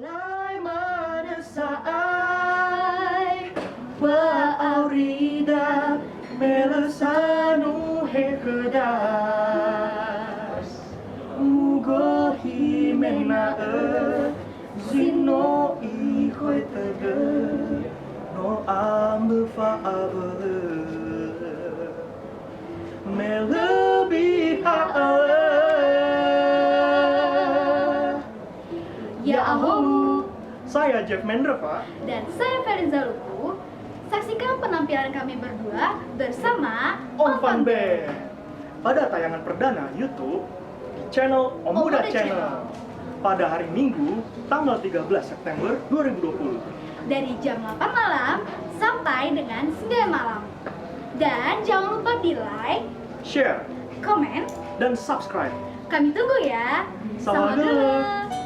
Ngay mana saai wa aurida melasanu hekedas ugo himena zino ihoi tege no ambe faave melebihan Ya Ahomu. Saya Jeff Mendreva. Dan saya Feriza Luku. Saksikan penampilan kami berdua bersama Om Fan Band pada tayangan perdana YouTube di channel Om Muda Channel pada hari Minggu tanggal 13 September 2020 dari jam 8 malam sampai dengan 9 malam. Dan jangan lupa di like, share, komen, dan subscribe. kami tunggu ya. Sama dulu.